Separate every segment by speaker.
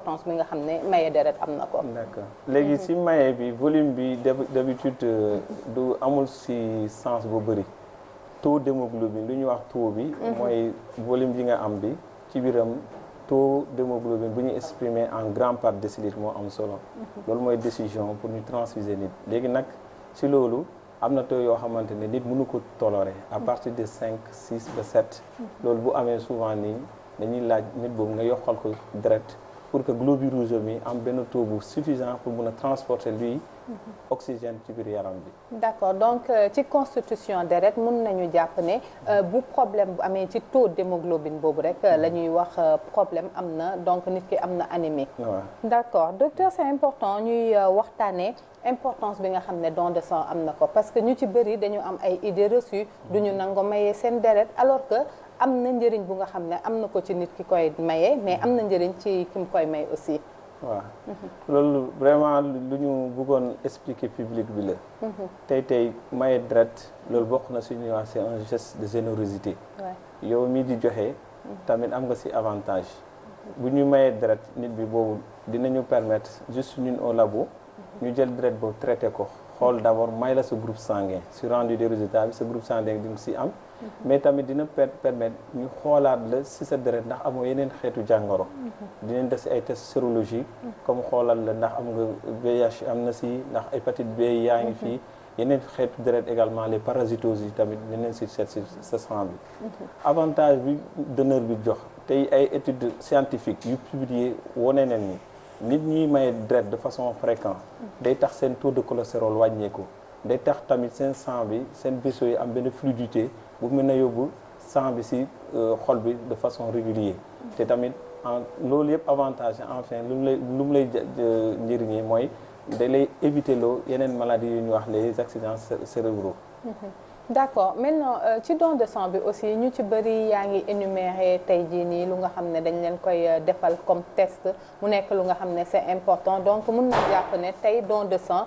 Speaker 1: importance bi nga xam ne maye deret am na ko.
Speaker 2: d'accord léegi si maye bi volume bi d'habitude du amul si sens bu bëri taux d'hémoglobine lu ñuy wax taux bi. mooy volume bi nga am bi ci biiram taux d'hémoglobine bu ñu exprimer en grammes par décilitre moo am solo. loolu mooy décision pour ñu transfuser nit léegi nag si loolu. am na taux yoo xamante ne nit mënu ko tolérer à partir de 5 6 ba 7 loolu bu amee souvent nii dañuy laaj nit boobu nga yokkal ko deret pour que globules rouges mi am benn taux bu suffisant pour mun a transporter lui oxygène ci biir yaram bi.
Speaker 1: d'accord donc ci constitution deret mun nañu jàpp ne bu problème bu amee ci taux d'hémoglobine boobu rek la ñuy wax problème am na donc nit ki am na anémie.
Speaker 2: waaw
Speaker 1: d'accord docteur c'est important ñuy waxtaanee importance bi nga xam ne don de sang am na ko parce que ñu ci bëri dañu am ay idées reçues duñu nango mayee seen deret alors que am na njëriñ bu nga xam ne am na ko ci nit ki koy maye mais am na njëriñ ci ki mu koy may aussi.
Speaker 2: waaw loolu vraiment lu ñu bëggoon expliquer public bi la. tey maye deret loolu bokk na suñuy wax c'est un geste de générosité. yow mii di joxe. tamit am nga ci avantage. bu ñu mayee deret nit bi boobu dinañu permettre juste ñun au labo. ñu jël deret boobu traité ko xool d'abord may la sa groupe sanguin sur rendu des résultats bi sa groupe sanguin di nga ci am. mais tamit dina permettre ñu xoolaat la ci sa deret ndax amoo yeneen xeetu jàngoro. dinañ def ci ay tests sérologiques. comme xoolal la ndax am nga VIH am na ci ndax hépatite B yaa ngi fii. yeneen xeetu deret également les parasitoses yi tamit dinañ ci seet ci sa sang bi. avantage bi donneur bi jox tey ay études scientifiques yu publié wane nañ ni. nit ñuy maye deret de façon fréquente day tax seen taux de cholestérol wàññeeku day tax tamit seen sang bi seen vaisseau yi am benn fluidité bu mën a yóbbu sang bi ci xol bi de façon régulière te tamit loolu yëpp avantage enfin lu mu lay njëriñee mooy da lay éviter loo yeneen maladies yu ñu wax les accidents cérébraux.
Speaker 1: d'accord maintenant ci don de sang bi aussi ñu ci bëri yaa ngi énumérer tey jii nii lu nga xam ne dañ leen koy defal comme test mu nekk lu nga xam ne c'est important donc mun na jàpp ne tey don de sang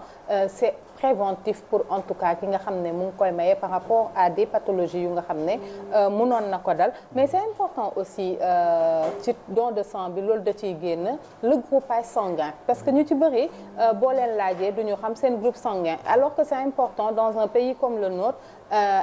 Speaker 1: c'est préventif pour en tout cas ki nga xam ne mu ngi koy maye par rapport à des pathologies yu nga xam ne mënoon na ko dal mais c'est important aussi ci don de sang bi loolu da ciy génn le groupage sanguin parce que ñu ci bëri boo leen laajee du ñu xam seen groupe sanguin alors que c'est important dans un pays comme le nôtre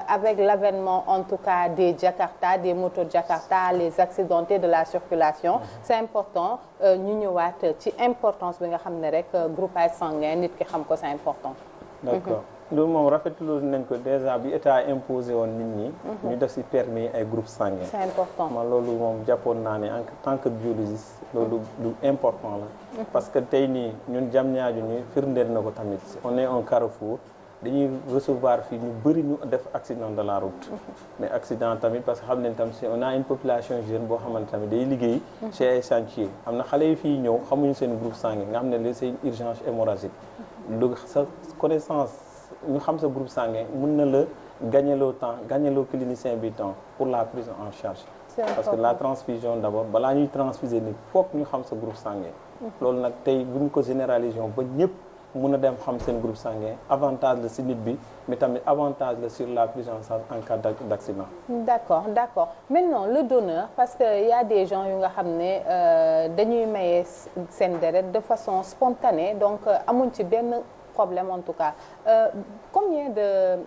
Speaker 1: avec l'avènement en tout cas des Jakarta des motos Jakarta les accidentés de la circulation c'est important ñu ñëwaat ci importance bi nga xam ne rek groupage sanguin nit ki xam ko c'est important.
Speaker 2: d'accord loolu moom rafetlu nañ ko déjà bi état imposé woon nit ñi. ñu def ci permis ay groupe sanguin.
Speaker 1: c'est important
Speaker 2: man loolu moom jàppoon naa ne en tant que biologiste loolu lu important la. parce que tey nii ñun Diamniadio ñu firndeel na ko tamit on est un carrefour dañuy recevoir fii ñu bëri ñu def accident de la route. mais accident tamit parce que xam nañ tam si on a une population jeune boo xamante tamit day liggéey. chez ay chantier am na xale yi fii ñëw xamuñu seen groupe sanguin nga xam ne li c'est une urgence hémorragique. lu sa connaissance ñu xam sa groupe sanguin mën na la gagneloo temps gagneloo clinicien bi temps pour la prise en charge. parce que la transfusion d'abord balaa ñuy transfuser nit foog ñu xam sa groupe sanguin. loolu nag tey bu ñu ko généraliser ba ñëpp mën a dem xam seen groupe sanguin avantage la ci nit bi mais tamit avantage la sur la prise en charge en cas d'accident.
Speaker 1: d'accord maintenant le donneur parce que y a des gens yu nga xam ne dañuy maye seen deret de façon spontanée donc amuñ ci benn problème en tout cas combien de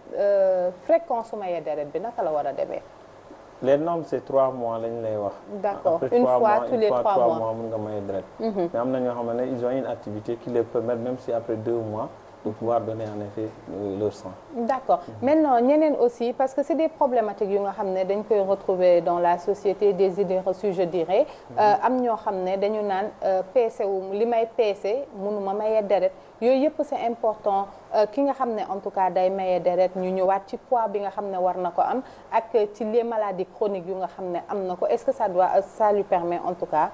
Speaker 1: fréquence su maye deret bi naka la war a demee.
Speaker 2: les normes c'est 3 mois lañ lay wax.
Speaker 1: d'accord une fois tous les 3 mois
Speaker 2: mën nga maye deret. mais am na ñoo xam ne ils ont une activité qui les permet même si après 2 mois. de pouvoir donner en effet leur sang.
Speaker 1: D'accord maintenant ñeneen aussi parce que c'est des problématiques yu nga xam ne dañ koy retrouver dans la société des idées reçues je dirais. am ñoo xam ne dañu naan peese wu li may peese mënuma maye deret yooyu yëpp c'est important ki nga xam ne en tout cas day maye deret ñu ñëwaat ci poids bi nga xam ne war na ko am ak ci les maladies chroniques yu nga xam ne am na ko est-ce que ça lui permet en tout cas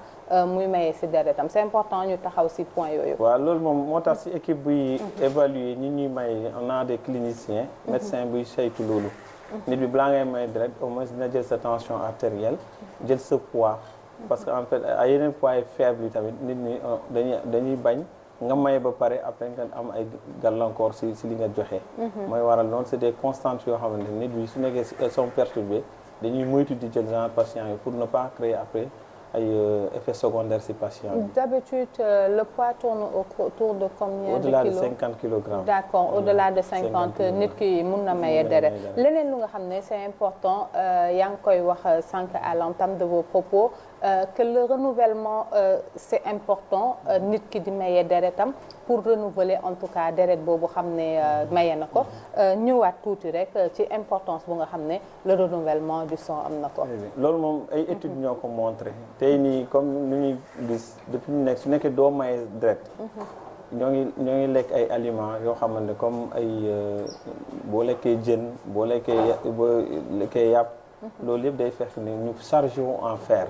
Speaker 1: muy maye ci deretam c'est important ñu taxaw ci point yooyu.
Speaker 2: waaw loolu moom moo tax ci équipe buy évaluer ñi ñuy maye on a des cliniciens. médecins buy saytu loolu. nit bi balaa ngay maye deret au moins dina jël sa tension artérielle jël sa poids. parce que en fait ay yeneen poids yi faible yi tamit nit ñi dañuy bañ. nga maye ba pare après nga am ay gàllankoor ci li nga joxe. mooy waral noonu c'est des constantes yoo xamante nit bi su nekkee elles sont perturbées dañuy moytu di jël genre patient yi pour ne pas créer après ay effets secondaires ci patient bi.
Speaker 1: D'habitude le poids tourne autour de combien de kilos?
Speaker 2: Au-delà de 50 kilogrammes.
Speaker 1: D'accord, au-delà de 50 nit ki mun na maye deret. Leneen lu nga xam ne c'est important yaa ngi koy wax sànq à l'entame de vos propos que le renouvellement c'est important nit ki di maye deretam pour renouveler en tout cas deret boobu xam ne maye na ko ñëwaat tuuti rek ci importance bu nga xam ne le renouvellement du sang am na ko.
Speaker 2: loolu moom ay études ñoo ko montré tey nii comme ni ñuy gis depuis ñu nekk su nekkee doo maye deret. ñoo ngi lekk ay aliments yoo xamante comme ay boo lekkee jën boo lekkee yàpp. loolu yëpp day fekk ne ñu chargé wu en fer.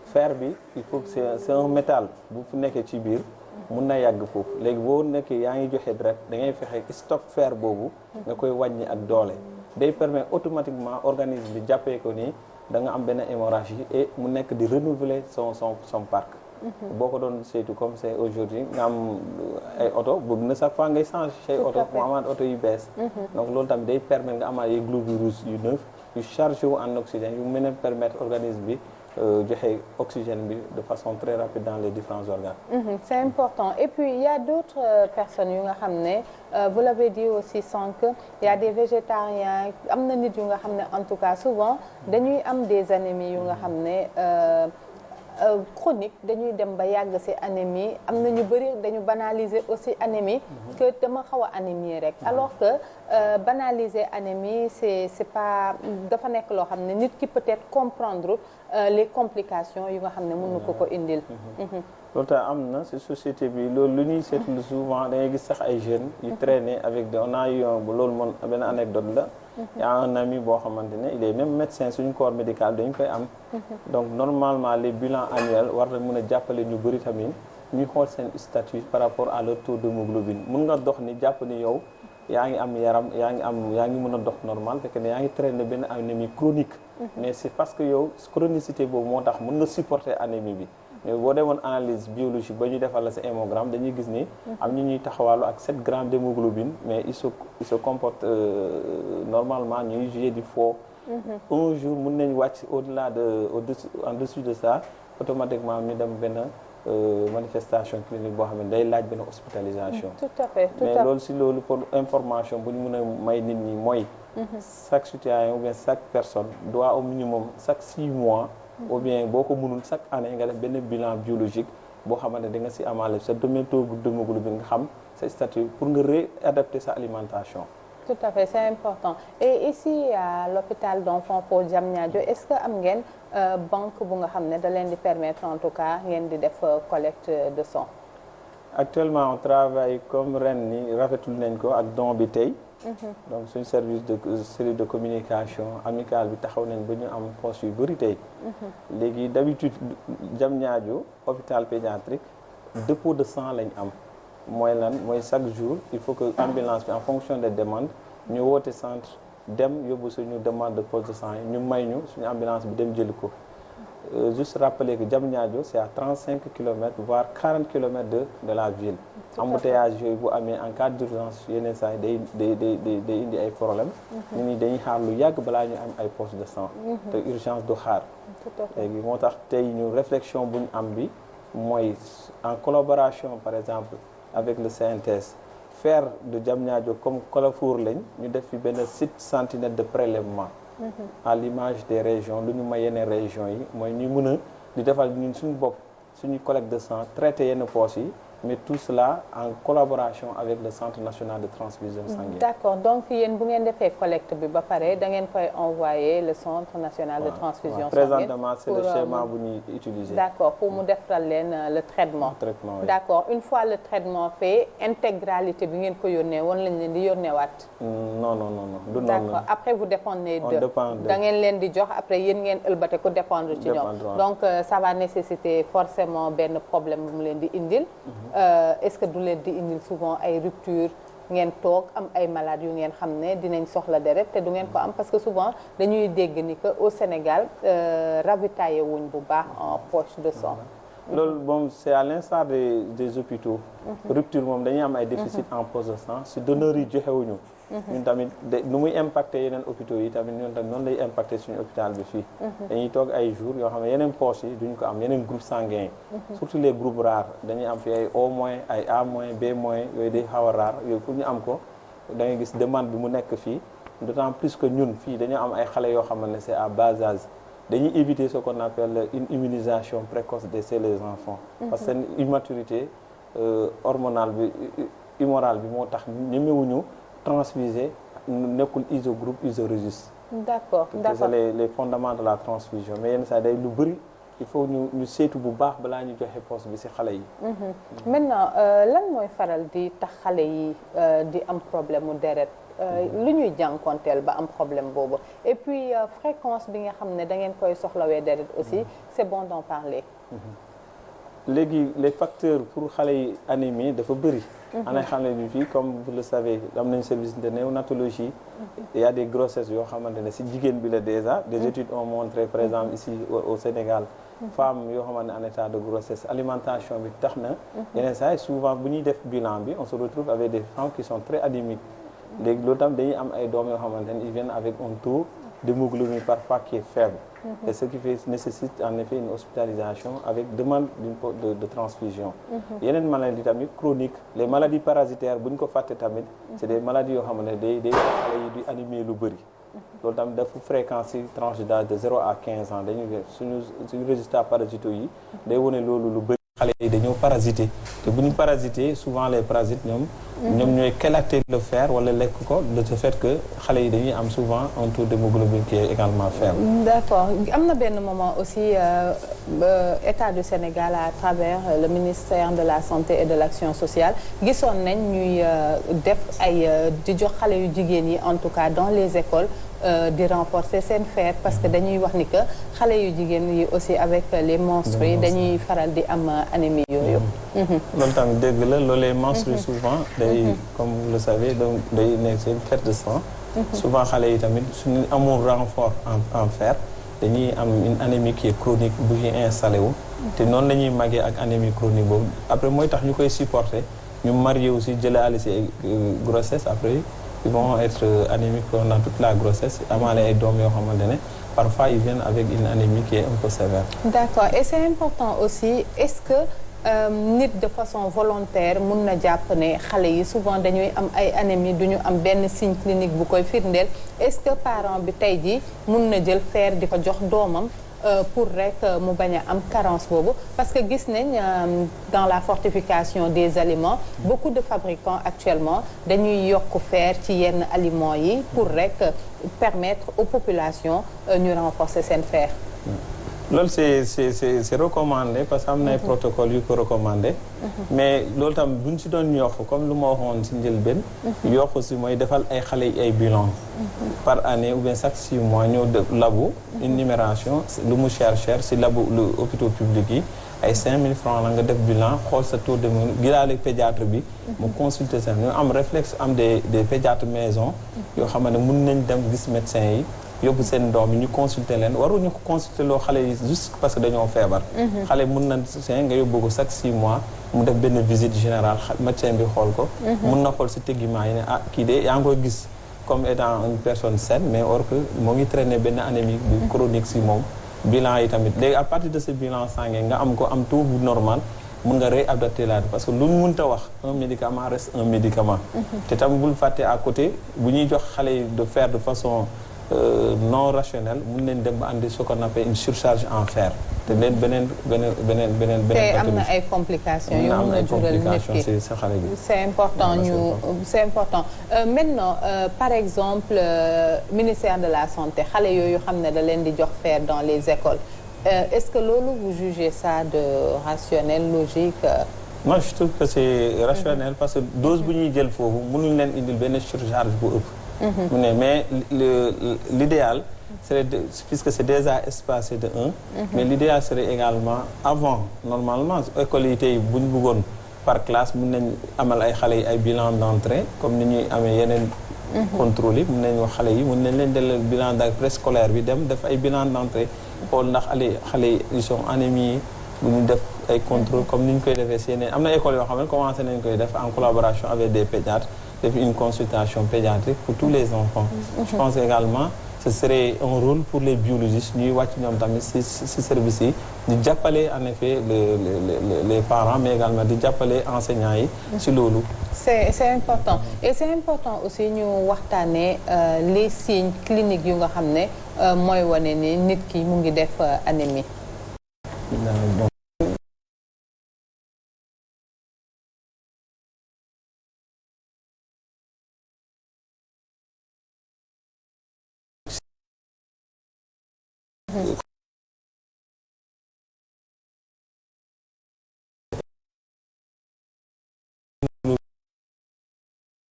Speaker 2: fer bi il faut que c'est un métal bu fu nekkee ci biir. mun na yàgg foofu léegi boo nekkee yaa ngi joxe deret da ngay fexe stock fer boobu. nga koy wàññi ak doole. day permettre automatiquement organisme bi jàppee ko nii da nga am benn hémorragie et mu nekk di renouveler son parc. boo ko doon saytu comme c'est aujourd'hui nga am ay oto bëgg na chaque fois ngay changer say oto mu amaat oto yu bees. donc loolu tamit day permettre nga amaat ay globules rouges yu neuf yu chargé wu en oxygène yu mën a permettre organisme bi. joxe oxygène bi de façon très rapide dans les différents organes.
Speaker 1: C'est important et puis il y a d'autres personnes yu nga xam ne vous l'avez dit aussi sànq il y a des végétariens am na nit yu nga xam ne en tout cas souvent dañuy am des anémies yu nga xam ne chronique dañuy dem ba yàgg ci anémie am na ñu bëri dañu banaliser aussi anémie que dama xaw a anémie rek alors que banaliser anémie c'est pas dafa nekk loo xam ne nit ki peut-être comprendre les complications yu nga xam ne mën na ko indil.
Speaker 2: loolu tax am na ci société bi loolu lu ñuy seetlu souvent da ngay gis sax ay jeunes yu traîner avec on a eu loolu moom benn anecdote la. y a un ami boo xamante ne il est même médecin suñu corps médical dañu koy am. donc normalement les bilans annuels war na mën a jàppale ñu bëri tamit ñuy xool seen statut par rapport à leur taux d'hémoglobine mun nga dox ni jàpp ni yow yaa ngi am yaram yaa ngi mën a dox normal fekk ne yaa ngi traîner benn anémie chronique. mais c'est parce que yow chronicité boobu moo tax mën nga supporter anémie bi. mais boo demoon analyse biologique ba ñu defal la sa hémogramme dañuy gis ni am ñu ñuy taxawaalu ak 7 grammes d'hémoglobine mais il se comporte normalement ñuy jouer du faux. un jour mën nañ wàcc au-delà de en dessous de ça automatiquement ñu dem benn manifestation clinique boo xam ne day laaj benn hospitalisation.
Speaker 1: tout à fait
Speaker 2: mais loolu si loolu pour information bu ñu mën a may nit ñi mooy. chaque citoyen ou bien chaque personne doit au minimum chaque 6 mois. ou bien boo ko mënul chaque année nga def benn bilan biologique boo xamante da nga si amaale sa taux d'hémoglobine nga xam sa statut pour nga réadapter sa alimentation.
Speaker 1: Tout à fait, c'est important. Et ici à l'hôpital d'enfants pour Diamniadio, est-ce que am ngeen banque bu nga xam ne da leen di permettre en tout cas ngeen di def collecte de sang?
Speaker 2: Actuellement on travaille comme ren ni rafetul nañ ko ak don bi tey. donc suñu service de cellule de communication amicale bi taxaw nañ ba ñu am poste yu bëri tey. léegi d'habitude Diamniadio hôpital pédiatrique dépôt de sang lañ am. mooy lan mooy chaque jour il faut que ambulance bi en fonction des demandes ñu woote centre dem yóbbu suñu demande de pose de sang yi ñu may ñu suñu ambulance bi dem jëli ko. juste rappeler que Diamniadio c'est à 35 kilomètres voire 40 kilomètres de la ville. embouteillage yooyu bu amee en cas d'urgence yeneen saa yi day indi ay problème nit ñi dañuy xaar lu yàgg balaa ñu am ay poste de sang. te urgence du xaar. léegi moo tax tey ñu réflexion bu ñu am bi mooy en collaboration par exemple avec le CNTS faire de Diamniadio comme Carrefour lañ ñu def fi benn site sentinelle de prélèvement. à l'image des régions lu ñu may yeneen régions yi mooy ñu mën a di defal ñun suñu bopp suñu collecte de sang traiter yenn poches yi mais tout cela en collaboration avec le Centre national de transfusion sanguine.
Speaker 1: D'accord, donc yéen bu ngeen defee collecte bi ba pare da ngeen koy envoyer le Centre national de transfusion sanguine.
Speaker 2: Présentement c'est le schéma bu ñuy utiliser.
Speaker 1: D'accord, pour mu defal leen le traitement.
Speaker 2: Oui.
Speaker 1: D'accord, une fois le traitement fait intégralité bi ngeen ko yónnee woon lañ leen di yónneewaat.
Speaker 2: non du noonu.
Speaker 1: D'accord, après vous dépendez d'eux. da ngeen leen di jox après yéen ngeen ëlbate ko dépendre ci ñoom. Donc ça va nécessiter forcément benn problème bu mu leen di indil. Est-ce que du leen di indil souvent ay rupture ngeen toog am ay malades yu ngeen xam ne dinañ soxla deret te du ngeen ko am parce que souvent dañuy dégg ni que au Sénégal ravitaillé wuñ bu baax en poche de sang.
Speaker 2: loolu moom c'est à l'instar des hôpitaux. rupture moom dañuy am ay déficit en pose de sang si donneurs yi joxewuñu ñun tamit nu muy impacté yeneen hôpitaux yi tamit ñun tamit noonu lay impacté suñu hôpital bi fii. dañuy toog ay jours yoo xam ne yeneen poches yi duñ ko am yeneen groupe sanguin yi. surtout les groupes rares dañuy am fi ay O moins ay A moins B moins yooyu day xaw a rare yooyu pour ñu am ko da ngay gis demande bi mu nekk fii d'autant plus que ñun fii dañoo am ay xale yoo xam ne c'est à bas âge. dañuy éviter ce qu'on appelle une immunisation précoce chez les enfants. parce que seen immaturité hormonale bi humorale bi moo tax ñemewuñu transfuser nekkul isogroupe isoregistre.
Speaker 1: d'accord
Speaker 2: c'est les fondements de la transfusion mais yenn saa day lu bëri il faut ñu saytu bu baax balaa ñu joxe poste bi ci xale yi.
Speaker 1: maintenant lan mooy faral di tax xale yi di am problème mu deret. lu ñuy jànkonteel ba am problème boobu et puis fréquence bi nga xam ne da ngeen koy soxlawee deret aussi c'est bon d'en parler.
Speaker 2: léegi les facteurs pour xale yi anémie dafa bëri. ana xale yi fii comme vous le savez am nañu service de néonatologie. il y a des grossesses yoo xamante ne ci jigéen bi la déjà. des études ont montré par exemple ici au Sénégal. femmes yoo xamante ne en état de grossesse alimentation bi tax na. yeneen saa yi souvent bu ñuy def bilan bi on se retrouve avec des femmes qui sont très anémiques. léegi loolu tam dañuy am ay doom yoo xamante ne ils viennent avec un taux d'hémoglobine parfois qui est faible. et ce qui nécessite en effet une hospitalisation avec demande de transfusion. yeneen maladies tamit chroniques les maladies parasitaires bu ñu ko fàtte tamit. c'est des maladies yoo xamante ne day xale yi di animer lu bëri. loolu tamit dafa fréquence ci tranche d'âge de 0 à 15 ans dañuy suñu résultat parasitaux yi day wone loolu lu bëri. xale yi dañoo parasiter te bu ñu parasiter souvent les parasites ñoom ñooy chélater le fer wala lekk ko de ce fait que xale yi dañuy am souvent un taux d'hémoglobine qui est également faible.
Speaker 1: d'accord am na benn moment aussi État du Sénégal à travers le ministère de la santé et de l'action sociale gisoon nañ ñuy def ay di jox xale yu jigéen yi en tout cas dans les écoles. di renforcer seen fer parce que dañuy wax ni que xale yu jigéen yi aussi avec les menstrues yi dañuy faral di am anémie yooyu.
Speaker 2: loolu tamit dégg la loolu les menstrues souvent day comme vous le savez donc day nekk seen perte de sang. souvent xale yi tamit suñu amul renfort en fer dañuy am une anémie qui est chronique bu ci installé wu. te noonu la ñuy màggee ak anémie chronique boobu après mooy tax ñu koy supporter ñu marié aussi jëlaale ci grossesse après. ils vont être anémiques pendant toute la grossesse amaale ay doom yoo xamante ne parfois ils viennent avec une anémie qui est un peu sévère.
Speaker 1: D'accord et c'est important aussi est-ce que nit de façon volontaire mun na jàpp ne xale yi souvent dañuy am ay anémie duñu am benn signe clinique bu koy firndeel est-ce que parent bi tey jii mun na jël fer di ko jox doomam. pour rek mu bañ a am carence boobu parce que gis nañ dans la fortification des aliments beaucoup de fabricants actuellement dañuy yokk fer ci yenn aliments yi pour rek permettre aux populations ñu renforcer seen fer.
Speaker 2: loolu c'est recommandé parce que am na ay protocole yu ko recommandé. mais loolu tam bu ñu si doon yokk comme lu ma waxoon si njëlbeen. yokk si mooy defal ay xale yi ay bilan. par année ou bien chaque 6 mois ñëw def labu. une numération lu mu cher si labu lu hôpitaux publics yi ay 5000 francs la nga def bilan xool sa taux de gilaale pédiatre bi. mu consulter seen ñu am réflexe am des pédiatres maison. yoo xam ne mën nañ dem gis médecin yi. yóbbu seen doom yi ñu consulter leen waruñu ko consulter loo xale yi juste parce que dañoo feebar. xale mun na seen nga yóbbu ko chaque 6 mois mu def benn visite générale médecin bi xool ko. mun na xool si teggimaa yi ne ah kii de yaa ngi koy gis comme étant une personne saine mais or que moo ngi traîner benn anémie bu chronique si moom. bilan yi tamit léegi à partir de ce bilan sanguin nga am ko am taux bu normal mun nga réadapter la parce que lu ñu mënta wax un médicament reste un médicament. te tam bul fàtte à côté bu ñuy jox xale yi de faire de façon. non rationnel mun nañ dem ba andi ce qu'on appelle une surcharge en fer te leen beneen.
Speaker 1: te am na ay complications yu mun a jural nit ki
Speaker 2: sa xale bi.
Speaker 1: c'est important maintenant par exemple ministère de la santé xale yooyu xam ne da leen di jox fer dans les écoles est-ce que loolu vous jugez ça de rationnel logique.
Speaker 2: moi je trouve que c'est rationnel parce que dose bu ñuy jël foofu mënuñ leen indil benn surcharge bu ëpp. mais l'idéal serait puisque c'est déjà espacé de 1 mais l'idéal serait également avant normalement école yi tey bu ñu bëggoon par classe mën nañ amal ay xale yi ay bilan d'entrée comme ni ñuy amee yeneen contrôle yi mën nañ wax xale yi mën nañ leen delal bilan d'entrée préscolaire bi dem def ay bilan d'entrée xool ndax xale yi ils sont anémie bu ñu def ay contrôle comme ni ñu koy defee seen am na école yoo xam ne commencé nañ koy def en collaboration avec des pédiatres def une consultation pédiatrique pour tous les enfants. Je pense également ce serait un rôle pour les biologistes ñuy wàcc ñoom tamit ci service yi di jàppale en effet les parents mais également di jàppale enseignants yi ci loolu.
Speaker 1: C'est important et c'est important aussi ñu waxtaanee les signes cliniques yu nga xam ne mooy wane ni nit ki mu ngi def anémie.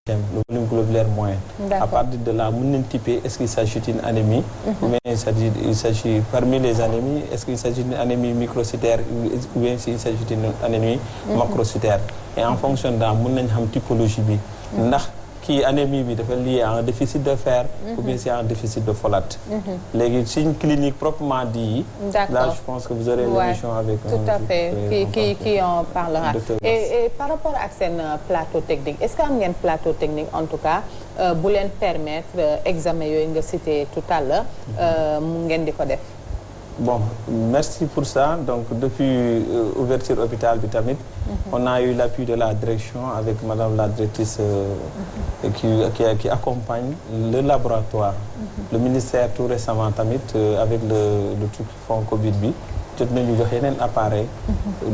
Speaker 1: Le volume globulaire moyen. À partir de là mën nañ typer est-ce qu'il s'agit d'une anémie ou bien il s'agit parmi les anémies est-ce qu'il s'agit d'une anémie microcytaire ou bien s'il s'agit d'une anémie macrocytaire et en fonction de mën nañ xam typologie bi ndax kii anémie bi dafa lié à un déficit de fer ou bien c'est un déficit de folate léegi signe clinique proprement dit là je pense que vous aurez l'émission avec tout à fait qui en parlera et par rapport ak seen plateau technique est-ce que am ngeen plateau technique en tout cas bu leen permettre examen yooyu nga cité tout à l'heure mu ngeen di ko def.
Speaker 2: Bon, merci pour ça. Donc, depuis ouverture hôpital bi tamit, on a eu l'appui de la direction avec madame la directrice qui accompagne le laboratoire. Le ministère tout récemment tamit avec le truc fond Covid bi jot nañu jox yeneen appareil.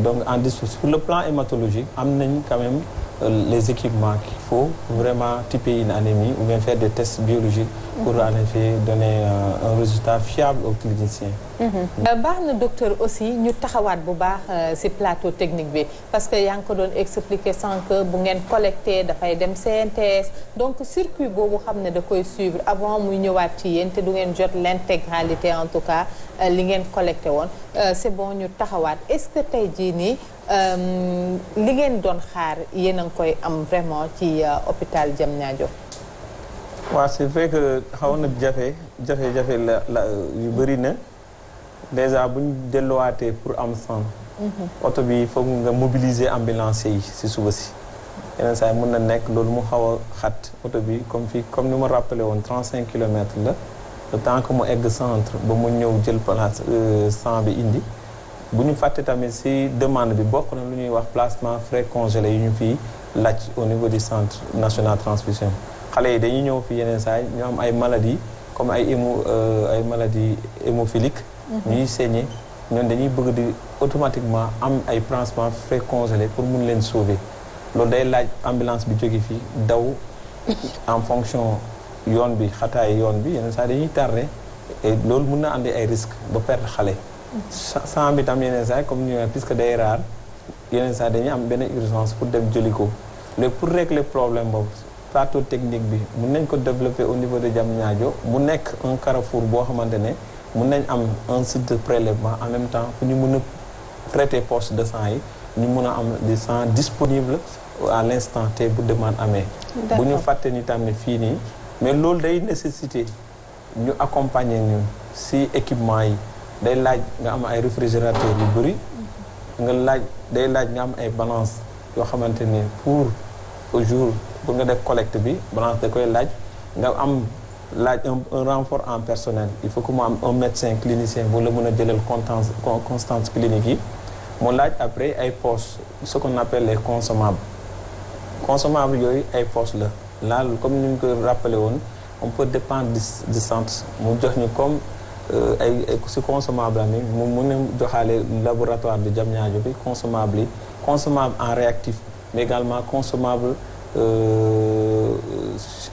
Speaker 2: Donc, sur le plan hématologique, am nañ quand même les équipements qu'il faut vraiment typer une anémie ou bien faire des tests biologiques pour en effet donner un résultat fiable aux cliniciens.
Speaker 1: baax na docteur aussi ñu taxawaat bu baax ci plateau technique bi parce que yaa ngi ko doon expliquer sans que bu ngeen collecté dafay dem CNTS donc circuit boobu xam ne da koy suivre avant muy ñëwaat ci yéen te du ngeen jot l'intégralité en tout cas li ngeen collecté woon c'est bon ñu taxawaat est-ce que tey jii nii li ngeen doon xaar yéen a ngi koy am vraiment ci hôpital Diamniadio.
Speaker 2: waaw c'est vrai que xaw na jafe-jafe la yu bëri na déjà bu ñu delluwaatee pour am sang. oto bi foog nga mobiliser ambulanciers yi ci suba si. yeneen saa yi mën na nekk loolu mu xaw a xat oto bi comme ni ma rappelé woon 35 kilomètres la le temps que mu egg centre ba mu ñëw jël place sang bi indi. bu ñu fàtte tamit ci demande bi bokk na lu ñuy wax placement frais congelé yu ñu fii laaj au niveau du centre national transfusion xale yi dañuy ñëw fii yeneen saa yi ñu am ay maladies comme ay maladies hémophiliques ñuy saigner ñoom dañuy bëgg di automatiquement am ay placement frais congelé pour mun leen sauver loolu day laaj ambulance bi jóge fii daw en fonction yoon bi xataay yoon bi yeneen saa yi dañuy tardé et loolu mun na andi ay risques ba perdre xale sang bi tam yeneen saa comme ñu puisque day rare yeneen saa dañuy am benn urgence pour dem jëli ko léegi pour régler problème boobu plateau technique bi mun nañ ko développer au niveau de Diamniadio mu nekk un carrefour boo xamante ne mun nañ am un site de prélèvement en même temps pour ñu mun a traiter poche de sang yi ñu mun a am des sang disponible à l'instant T bu demande amee bu ñu fàtte ni tamit fii nii mais loolu day nécessité ñu accompagner ñu si équipement yi day laaj nga am ay réfrigérateur yu bëri day laaj nga am ay balance yoo xamante ni pour au jour pour nga def collecte bi balance da koy laaj nga am laaj un renfort en personnel il faut que mu am un médecin clinicien bu la mën a jëlal constance clinique yi mu laaj après ay poches ce qu'on appelle les consommables yooyu ay poches la laal comme ni ñu ko rappelé woon on peut dépendre du centre mu jox ñu comme ay si consommable ami mu mun a joxaale laboratoire de Diamniadio bi consommable en réactif mais également consommable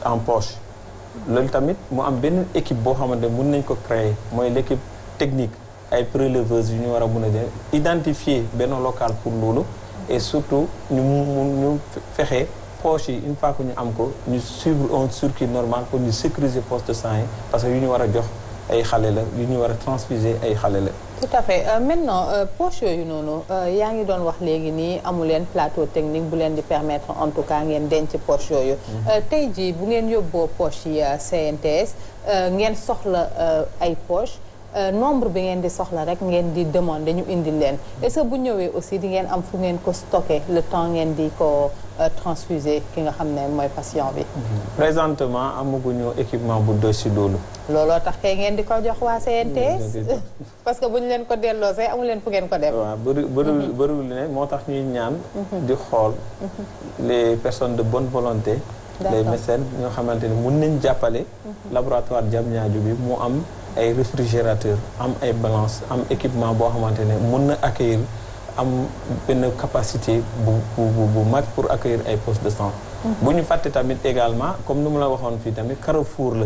Speaker 2: en poche loolu tamit mu am benn équipe boo xamante ne mun nañ ko créer mooy l'équipe technique ay préleveuses yu ñu war a mun a jël identifier benn local pour loolu et surtout ñu fexe poche yi une fois que ñu am ko ñu suivre un circuit normal pour ñu sécuriser poche de sang yi parce que yu ñu war a jox ay xale la yu ñu war a transfuser ay xale la.
Speaker 1: tout à fait maintenant poche yooyu noonu yaa ngi doon wax léegi nii amu leen plateau technique bu leen di permettre en tout cas ngeen denc poche yooyu. tey jii bu ngeen yóbboo poche yi CNTS ngeen soxla ay poche nombre bi ngeen di soxla rek ngeen di demander ñu indi leen est-ce que bu ñëwee aussi di ngeen am fu ngeen ko stocker le temps ngeen di ko transfuser ki nga xam ne mooy patient bi.
Speaker 2: présentement amaguñu équipement bu doy si loolu.
Speaker 1: looloo tax kay ngeen di ko jox waa CNTS. parce que bu ñu leen ko delloosee amu leen fu ngeen ko def.
Speaker 2: waaw bëriwul ne moo tax ñuy ñaan. di xool les personnes de bonne volonté. les médecins ñoo xamante ne mun nañ jàppale. laboratoire Diamniadio bi mu am ay réfrigérateur am ay balance am équipement boo xamante ne mun na accueillir am benn capacité bu mag pour accueillir ay postes de sang. bu ñu fàtte tamit également comme nu mu la waxoon fii tamit Carrefour la.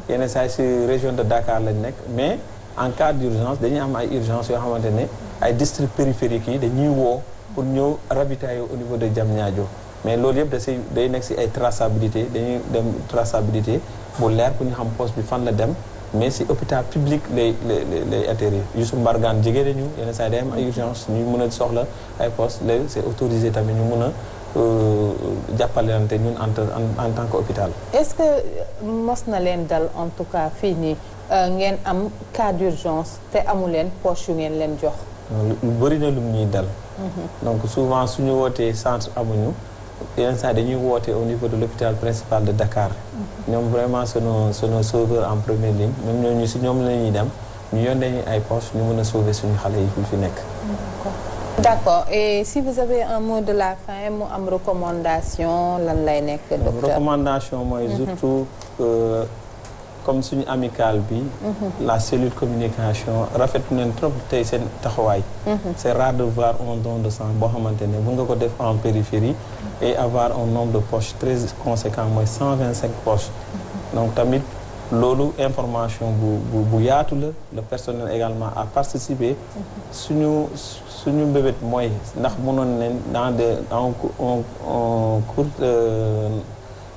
Speaker 2: yenn saa si région de Dakar lañ nekk mais en cas d'urgence dañuy am ay urgence yoo xamante ne ay districts périphériques yi dañuy woo pour ñëw ravitailler au niveau de Diamniadio. mais loolu yëpp day nekk si ay traçabilité dañuy dem traçabilité bu leer pour ñu xam poste bi fan la dem mais si hôpital public lay atterrir Youssou Mbargane jege nañu yenn saa yi day am ay urgence ñu mën a soxla ay poste léegi c'est autorisé tamit ñu mën a jàppalante ñun en tant que hôpital.
Speaker 1: est-ce que mos na leen dal en tout cas fii nii ngeen am cas d'urgence te amu leen poche yu ngeen leen jox.
Speaker 2: lu bëri na lu ñuy dal. donc souvent suñu wootee centre amuñu. yenn saa dañuy woote au niveau de l'hôpital principal de Dakar. ñoom vraiment c'est nos sauveurs en première ligne même ñooñu si ñoom la ñuy dem ñu yónnee ñu ay poches ñu mën a sauver suñu xale yi fi nekk.
Speaker 1: D'accord et si vous avez un mot de la fin mu am recommandation lan lay nekk docteur.
Speaker 2: recommandation mooy surtout comme suñu amicale bi. la cellule communication rafet nañ trop tey seen taxawaay. c'est rare de voir un don de sang boo xamante ne mën nga ko def en périphérie. et avoir un nombre de poches très conséquent mooy 125 poches. donc tamit loolu information bu yaatu la le personnel également a participé. suñu mbébét mooy ndax mënoon nañ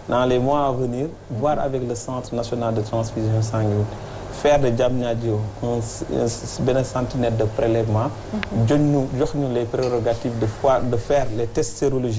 Speaker 2: dans les mois à venir voir avec le centre national de transfusion sanguine faire de Diamniadio benn centenaire de prélèvement jox ñu les prérogatives de faire les tests sérologiques